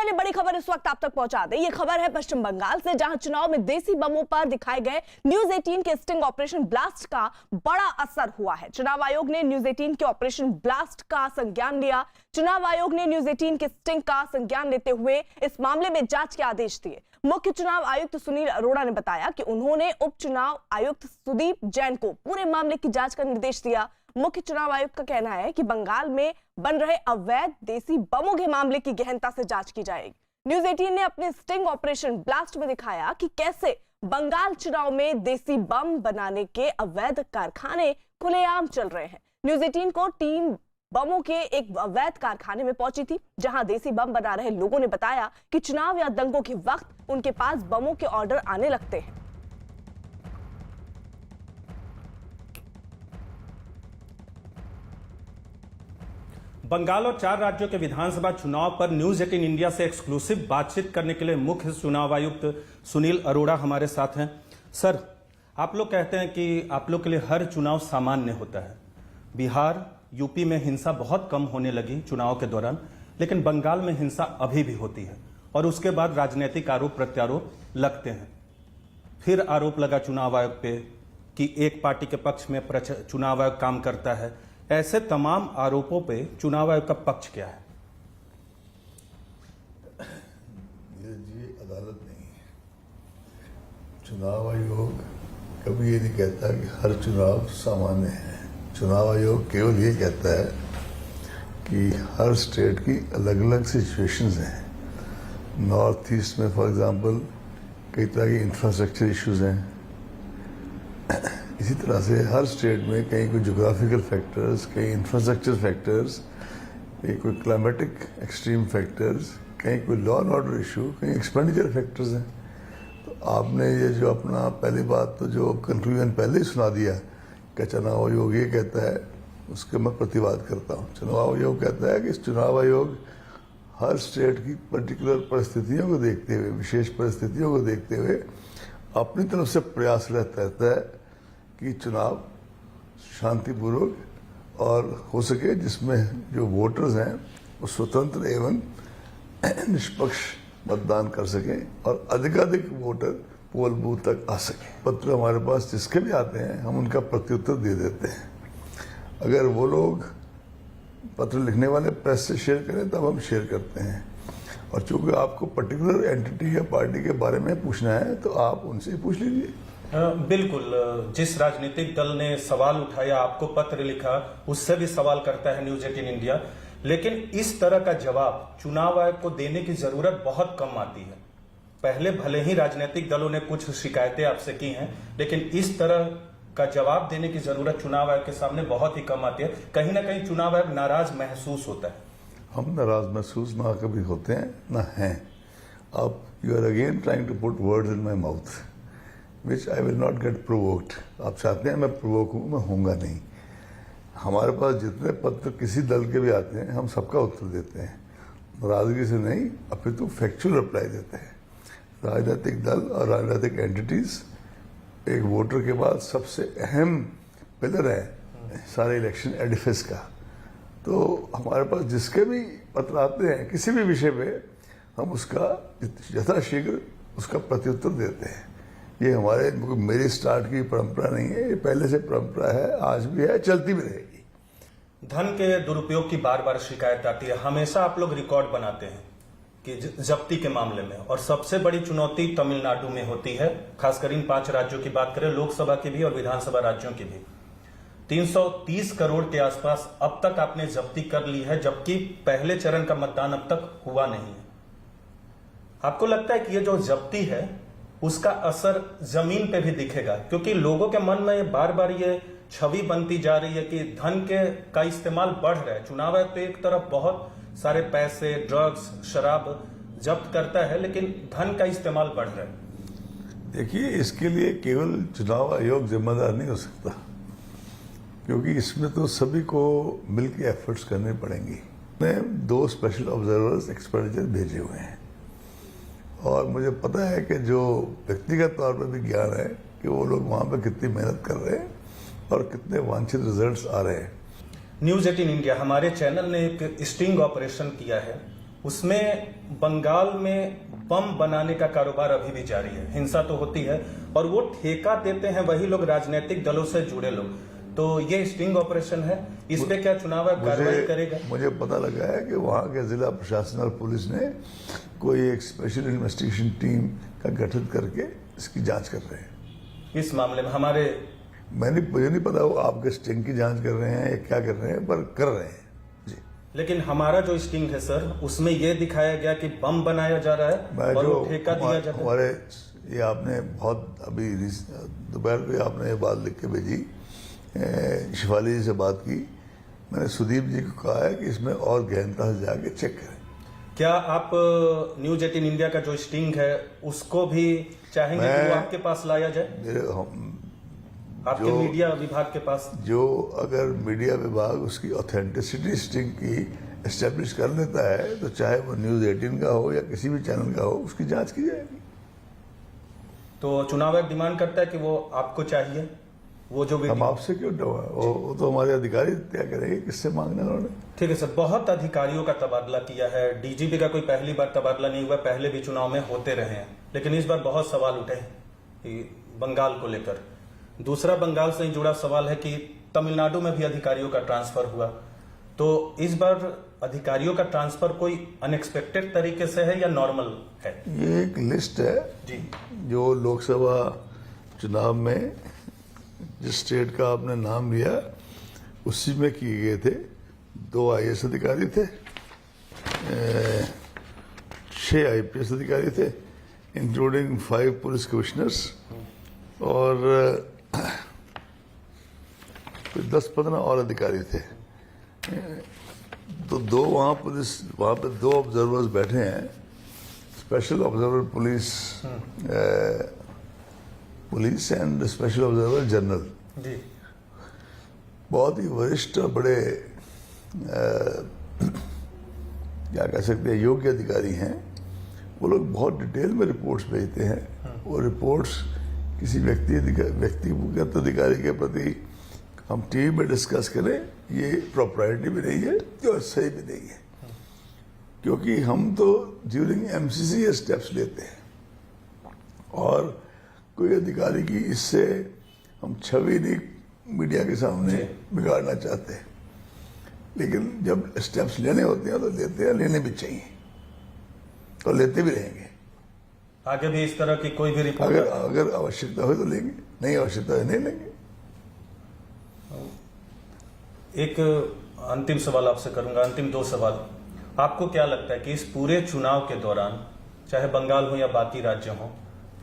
पहले बड़ी खबर इस वक्त आप तक पहुंचा दें। ये खबर है पश्चिम बंगाल से, जहां चुनाव में देसी बमों पर दिखाए गए न्यूज 18 के स्टिंग ऑपरेशन ब्लास्ट का बड़ा असर हुआ है। चुनाव आयोग ने न्यूज 18 के ऑपरेशन ब्लास्ट का संज्ञान लिया। चुनाव आयोग ने न्यूज 18 के स्टिंग का संज्ञान लेते हुए इस मामले में जांच के आदेश दिए। मुख्य चुनाव आयुक्त सुनील अरोड़ा ने बताया कि उन्होंने उप चुनाव आयुक्त सुदीप जैन को पूरे मामले की जांच का निर्देश दिया। मुख्य चुनाव आयुक्त का कहना है कि बंगाल में बन रहे अवैध देसी बमों के मामले की गहनता से जांच की जाएगी। न्यूज 18 ने अपने स्टिंग ऑपरेशन ब्लास्ट में दिखाया कि कैसे बंगाल चुनाव में देसी बम बनाने के अवैध कारखाने खुलेआम चल रहे हैं। न्यूज 18 को टीम बमों के एक अवैध कारखाने में पहुंची थी, जहां देसी बम बना रहे लोगों ने बताया कि चुनाव या दंगों के वक्त उनके पास बमों के ऑर्डर आने लगते हैं। बंगाल और 4 राज्यों के विधानसभा चुनाव पर न्यूज 18 इंडिया से एक्सक्लूसिव बातचीत करने के लिए मुख्य चुनाव आयुक्त सुनील अरोड़ा हमारे साथ हैं। सर, आप लोग कहते हैं कि आप लोग के लिए हर चुनाव सामान्य होता है। बिहार, यूपी में हिंसा बहुत कम होने लगी चुनाव के दौरान, लेकिन बंगाल में हिंसा अभी भी होती है और उसके बाद राजनीतिक आरोप प्रत्यारोप लगते हैं। फिर आरोप लगा चुनाव आयोग पे कि एक पार्टी के पक्ष में चुनाव आयोग काम करता है। ऐसे तमाम आरोपों पे चुनाव आयोग का पक्ष क्या है? ये अदालत नहीं है। चुनाव आयोग कभी ये नहीं कहता कि हर चुनाव सामान्य है। चुनाव आयोग केवल ये कहता है कि हर स्टेट की अलग अलग सिचुएशंस हैं। नॉर्थ ईस्ट में फॉर एग्जांपल कई तरह के इंफ्रास्ट्रक्चर इश्यूज हैं। इसी तरह से हर स्टेट में कहीं कोई जोग्राफिकल फैक्टर्स, कहीं इंफ्रास्ट्रक्चर फैक्टर्स, कहीं कोई क्लाइमेटिक एक्सट्रीम फैक्टर्स, कहीं कोई लॉ एंड ऑर्डर इशू, कहीं एक्सपेंडिचर फैक्टर्स हैं। तो आपने ये जो अपना पहली बात तो जो कंक्लूजन पहले ही सुना दिया कि चुनाव आयोग ये कहता है, उसके मैं प्रतिवाद करता हूँ। चुनाव आयोग कहता है कि चुनाव आयोग हर स्टेट की पर्टिकुलर परिस्थितियों को देखते हुए, विशेष परिस्थितियों को देखते हुए अपनी तरफ से प्रयासरत रहता है कि चुनाव शांतिपूर्वक और हो सके जिसमें जो वोटर्स हैं वो स्वतंत्र एवं निष्पक्ष मतदान कर सकें और अधिकाधिक वोटर पोल बूथ तक आ सके। पत्र हमारे पास जिसके भी आते हैं हम उनका प्रत्युत्तर दे देते हैं। अगर वो लोग पत्र लिखने वाले प्रेस से शेयर करें तब हम शेयर करते हैं, और चूंकि आपको पर्टिकुलर एंटिटी या पार्टी के बारे में पूछना है तो आप उनसे पूछ लीजिए। बिल्कुल, जिस राजनीतिक दल ने सवाल उठाया, आपको पत्र लिखा, उससे भी सवाल करता है न्यूज 18 इंडिया। लेकिन इस तरह का जवाब चुनाव आयोग को देने की जरूरत बहुत कम आती है। पहले भले ही राजनीतिक दलों ने कुछ शिकायतें आपसे की हैं, लेकिन इस तरह का जवाब देने की जरूरत चुनाव आयोग के सामने बहुत ही कम आती है। कहीं ना कहीं चुनाव आयोग नाराज महसूस होता है। हम नाराज महसूस ना कभी होते हैं ना हैं। अब you are again trying to put words in my mouth which I will not get provoked. आप चाहते हैं मैं प्रोवोक हूँ, मैं होऊंगा नहीं। हमारे पास जितने पत्र किसी दल के भी आते हैं हम सबका उत्तर देते हैं, नाराजगी से नहीं, अपितु फैक्चुअल रिप्लाई देते हैं। राजनीतिक दल और राजनीतिक एंटिटीज एक वोटर के बाद सबसे अहम पिलर है सारे इलेक्शन एडिफिस का। तो हमारे पास जिसके भी पत्र आते हैं किसी भी विषय पे हम उसका यथाशीघ्र उसका प्रत्युत्तर देते हैं। ये हमारे मेरी स्टार्ट की परंपरा नहीं है, ये पहले से परंपरा है, आज भी है, चलती भी रहेगी। धन के दुरुपयोग की बार बार शिकायत आती है। हमेशा आप लोग रिकॉर्ड बनाते हैं कि जब्ती के मामले में, और सबसे बड़ी चुनौती तमिलनाडु में होती है। खासकर इन 5 राज्यों की बात करें, लोकसभा की भी और विधानसभा राज्यों की भी। 330 करोड़ के आसपास अब तक आपने जब्ती कर ली है, जबकि पहले चरण का मतदान अब तक हुआ नहीं है। आपको लगता है कि ये जो जब्ती है उसका असर जमीन पे भी दिखेगा? क्योंकि लोगों के मन में बार बार ये छवि बनती जा रही है कि धन का इस्तेमाल बढ़ रहा है। चुनाव आयोग तो एक तरफ बहुत सारे पैसे, ड्रग्स, शराब जब्त करता है, लेकिन धन का इस्तेमाल बढ़ रहा है। देखिए, इसके लिए केवल चुनाव आयोग जिम्मेदार नहीं हो सकता, क्योंकि इसमें तो सभी को मिलकर एफर्ट्स करने पड़ेंगे। मैं 2 स्पेशल ऑब्जर्वर्स एक्सपेंडिचर भेजे हुए हैं और मुझे पता है कि जो व्यक्तिगत तौर पर भी ज्ञान है कि वो लोग वहाँ पर कितनी मेहनत कर रहे हैं और कितने वांछित रिजल्ट्स आ रहे हैं। न्यूज 18 इंडिया हमारे चैनल ने एक स्टिंग ऑपरेशन किया है, उसमें बंगाल में बम बनाने का कारोबार अभी भी जारी है। हिंसा तो होती है और वो ठेका देते हैं वही लोग, राजनीतिक दलों से जुड़े लोग। तो ये स्टिंग ऑपरेशन है, इस पे क्या चुनाव आयोग कार्रवाई करेगा? मुझे पता लगा है कि वहाँ के जिला प्रशासन और पुलिस ने कोई एक स्पेशल इन्वेस्टिगेशन टीम का गठन करके इसकी जांच कर रहे हैं। इस मामले में हमारे मुझे नहीं पता वो आपके स्टिंग की जांच कर रहे हैं या क्या कर रहे हैं, पर कर रहे हैं जी। लेकिन हमारा जो स्टिंग है सर, उसमें यह दिखाया गया कि बम बनाया जा रहा है और वो ठेका दिया जा रहा है। हमारे ये आपने बहुत अभी दोपहर को आपने ये बात लिख के भेजी, शिफाली जी से बात की, मैंने सुदीप जी को कहा है कि इसमें और गहनता से जाके चेक करें। क्या आप न्यूज 18 इंडिया का जो स्टिंग है उसको भी चाहेंगे कि वो आपके पास लाया जाए, आपके मीडिया विभाग के पास? जो अगर मीडिया विभाग उसकी ऑथेंटिसिटी स्टिंग की एस्टेब्लिश कर लेता है तो चाहे वो न्यूज 18 का हो या किसी भी चैनल का हो, उसकी जांच की जाएगी। तो चुनाव आयोग डिमांड करता है कि वो आपको चाहिए, वो जो हम आपसे क्यों वो तो हमारे अधिकारी तय करेंगे किससे मांगना उन्होंने। ठीक है सर, बहुत अधिकारियों का तबादला किया है, डीजीपी का कोई पहली बार तबादला नहीं हुआ, पहले भी चुनाव में होते रहे हैं, लेकिन इस बार बहुत सवाल उठे बंगाल को लेकर। दूसरा बंगाल से जुड़ा सवाल है कि तमिलनाडु में भी अधिकारियों का ट्रांसफर हुआ, तो इस बार अधिकारियों का ट्रांसफर कोई अनएक्सपेक्टेड तरीके से है या नॉर्मल है? ये एक लिस्ट है जी, जो लोकसभा चुनाव में जिस स्टेट का आपने नाम लिया उसी में किए गए थे। 2 IAS अधिकारी थे, 6 IPS अधिकारी थे, इंक्लूडिंग 5 पुलिस कमिश्नर्स, और 10-15 और अधिकारी थे। तो 2 वहाँ पे 2 ऑब्जर्वर्स बैठे हैं, special observer police and special observer general ji. बहुत ही वरिष्ठ और बड़े क्या कह सकते हैं योग्य अधिकारी हैं। वो लोग बहुत डिटेल में रिपोर्ट्स भेजते हैं। वो रिपोर्ट्स किसी व्यक्तिगत अधिकारी के प्रति हम टीवी में डिस्कस करें, ये प्रॉपर्टी भी नहीं है और सही भी नहीं है, क्योंकि हम तो ड्यूरिंग MCC ये स्टेप्स लेते हैं और कोई अधिकारी की इससे हम छवि नहीं मीडिया के सामने बिगाड़ना चाहते हैं, लेकिन जब स्टेप्स लेने होते हैं तो लेते हैं, लेने भी चाहिए और लेते भी रहेंगे। आगे भी इस तरह की कोई भी रिपोर्ट अगर आवश्यकता हो तो लेंगे, नहीं आवश्यकता है नहीं लेंगे। एक अंतिम सवाल आपसे करूंगा, अंतिम 2 सवाल। आपको क्या लगता है कि इस पूरे चुनाव के दौरान, चाहे बंगाल हो या बाकी राज्य हो,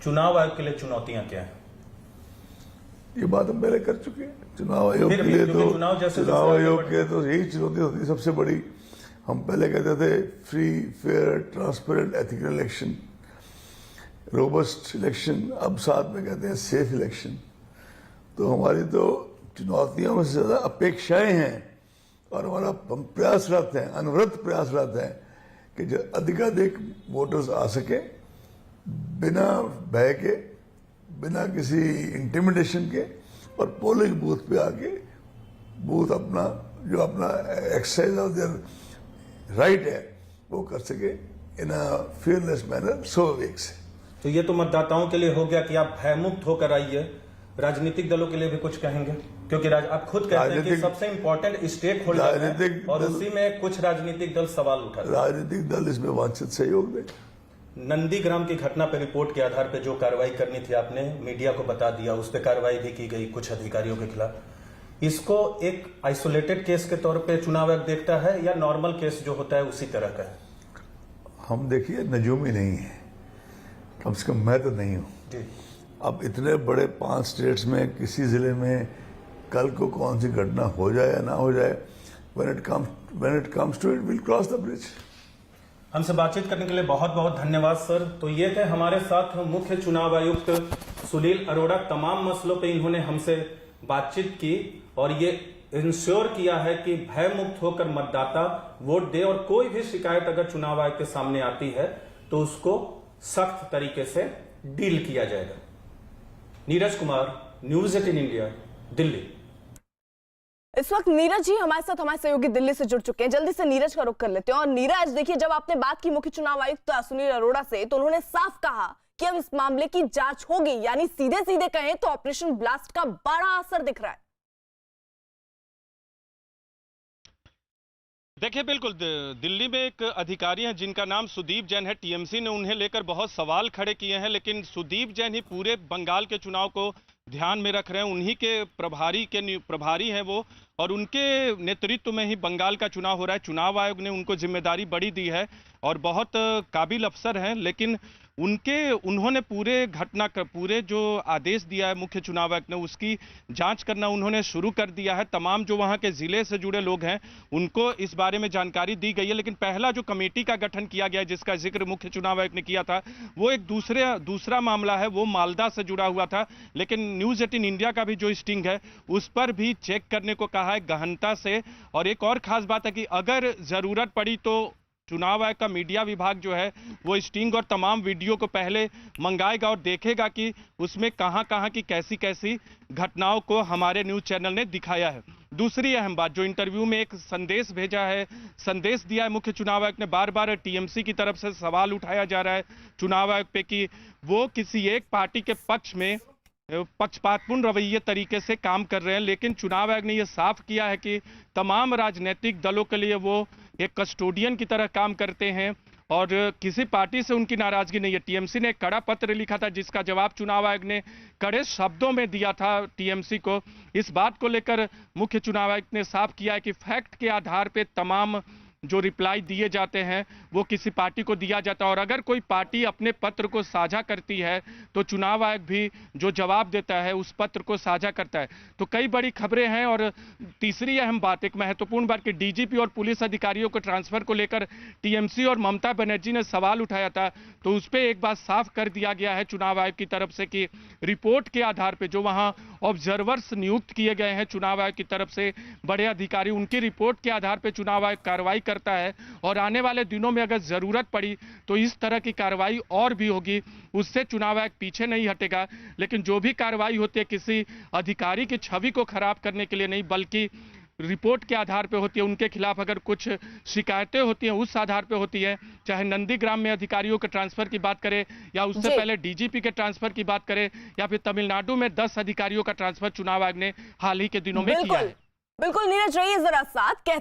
चुनाव आयोग के लिए चुनौतियां क्या है? ये बात हम पहले कर चुके हैं। चुनाव आयोग के लिए तो यही चुनौती होती है सबसे बड़ी। हम पहले कहते थे free, fair, transparent, ethical election, robust election, अब साथ में कहते हैं सेफ इलेक्शन। तो हमारी तो चुनौतियों में से ज्यादा अपेक्षाएं हैं और हमारा प्रयासरत है, अनवरत प्रयासरत है कि जो अधिकाधिक वोटर्स आ सके बिना भय के, बिना किसी इंटिमिडेशन के, और पोलिंग बूथ पे आके बूथ अपना जो अपना एक्सरसाइज ऑफ देयर राइट है वो कर सके इन अ फियरलेस मैनर, स्वाभाविक से। तो ये तो मतदाताओं के लिए हो गया कि आप भयमुक्त होकर आइए। राजनीतिक दलों के लिए भी कुछ कहेंगे? क्योंकि आप खुद कहते हैं कि सबसे इंपॉर्टेंट स्टेक होल्डर है और उसी में कुछ राजनीतिक दल सवाल उठा रहे हैं। राजनीतिक दल इसमें वांछित सहयोग दें। नंदीग्राम की घटना पर रिपोर्ट के आधार पर जो कार्रवाई करनी थी आपने मीडिया को बता दिया, उस पर कार्रवाई भी की गई कुछ अधिकारियों के खिलाफ। इसको एक आइसोलेटेड केस के तौर पे चुनाव आयोग देखता है या नॉर्मल केस जो होता है उसी तरह का है? हम देखिए नजूमी नहीं है, कम से कम मैं तो नहीं हूँ। अब इतने बड़े 5 स्टेट्स में किसी जिले में कल को कौन सी घटना हो जाए या ना हो जाए, when it comes to it, we'll cross the bridge. हमसे बातचीत करने के लिए बहुत बहुत धन्यवाद सर। तो ये थे हमारे साथ मुख्य चुनाव आयुक्त सुनील अरोड़ा। तमाम मसलों पे इन्होंने हमसे बातचीत की और ये इंश्योर किया है कि भय मुक्त होकर मतदाता वोट दे और कोई भी शिकायत अगर चुनाव आयोग के सामने आती है तो उसको सख्त तरीके से डील किया जाएगा। Neeraj Kumar, news 18 India, Delhi. इस वक्त नीरज जी हमारे साथ, हमारे सहयोगी दिल्ली से जुड़ चुके हैं। जल्दी से नीरज का रुख कर लेते हैं। और नीरज देखिए, जब आपने बात की मुख्य चुनाव आयुक्त सुनील अरोड़ा से, तो उन्होंने साफ कहा कि अब इस मामले की जांच होगी, यानी सीधे सीधे कहें तो ऑपरेशन ब्लास्ट का बड़ा असर दिख रहा है। देखिए, बिल्कुल दिल्ली में एक अधिकारी हैं जिनका नाम सुदीप जैन है। टीएमसी ने उन्हें लेकर बहुत सवाल खड़े किए हैं, लेकिन सुदीप जैन ही पूरे बंगाल के चुनाव को ध्यान में रख रहे हैं। उन्हीं के प्रभारी हैं वो, और उनके नेतृत्व में ही बंगाल का चुनाव हो रहा है। चुनाव आयोग ने उनको जिम्मेदारी बड़ी दी है और बहुत काबिल अफसर हैं, लेकिन उन्होंने पूरे जो आदेश दिया है मुख्य चुनाव आयोग ने, उसकी जांच करना उन्होंने शुरू कर दिया है। तमाम जो वहां के जिले से जुड़े लोग हैं उनको इस बारे में जानकारी दी गई है। लेकिन पहला जो कमेटी का गठन किया गया है, जिसका जिक्र मुख्य चुनाव आयोग ने किया था, वो एक दूसरा मामला है, वो मालदा से जुड़ा हुआ था। लेकिन न्यूज 18 इंडिया का भी जो स्टिंग है उस पर भी चेक करने को कहा है गहनता से। और एक और खास बात है कि अगर जरूरत पड़ी तो चुनाव आयोग का मीडिया विभाग जो है वो स्टिंग और तमाम वीडियो को पहले मंगाएगा और देखेगा कि उसमें कहां की कैसी घटनाओं को हमारे न्यूज चैनल ने दिखाया है। दूसरी अहम बात, जो इंटरव्यू में एक संदेश दिया है मुख्य चुनाव आयोग ने, बार बार टीएमसी की तरफ से सवाल उठाया जा रहा है चुनाव आयोग पे कि वो किसी एक पार्टी के पक्ष में पक्षपातपूर्ण रवैये तरीके से काम कर रहे हैं। लेकिन चुनाव आयोग ने यह साफ किया है कि तमाम राजनीतिक दलों के लिए वो एक कस्टोडियन की तरह काम करते हैं और किसी पार्टी से उनकी नाराजगी नहीं है। टीएमसी ने एक कड़ा पत्र लिखा था, जिसका जवाब चुनाव आयोग ने कड़े शब्दों में दिया था टीएमसी को। इस बात को लेकर मुख्य चुनाव आयोग ने साफ किया है कि फैक्ट के आधार पर तमाम जो रिप्लाई दिए जाते हैं वो किसी पार्टी को दिया जाता है, और अगर कोई पार्टी अपने पत्र को साझा करती है तो चुनाव आयोग भी जो जवाब देता है उस पत्र को साझा करता है। तो कई बड़ी खबरें हैं। और तीसरी अहम बात, एक महत्वपूर्ण बात, कि डीजीपी और पुलिस अधिकारियों को ट्रांसफर को लेकर टीएमसी और ममता बनर्जी ने सवाल उठाया था, तो उस पर एक बात साफ कर दिया गया है चुनाव आयोग की तरफ से कि रिपोर्ट के आधार पर जो वहां ऑब्जर्वर्स नियुक्त किए गए हैं चुनाव आयोग की तरफ से बड़े अधिकारी, उनकी रिपोर्ट के आधार पर चुनाव आयोग कार्रवाई करता है। और आने वाले दिनों में अगर जरूरत पड़ी तो इस तरह की कार्रवाई और भी होगी, उससे चुनाव आयोग पीछे नहीं हटेगा। लेकिन जो भी कार्रवाई होती है किसी अधिकारी की छवि को खराब करने के लिए नहीं, बल्कि रिपोर्ट के आधार पर होती है। उनके खिलाफ अगर कुछ शिकायतें होती हैं उस आधार पर होती है, चाहे नंदीग्राम में अधिकारियों के ट्रांसफर की बात करें या उससे पहले डीजीपी के ट्रांसफर की बात करें, या फिर तमिलनाडु में 10 अधिकारियों का ट्रांसफर चुनाव आयोग ने हाल ही के दिनों में किया है। बिल्कुल नीरज, रहिए जरा साथ। कहते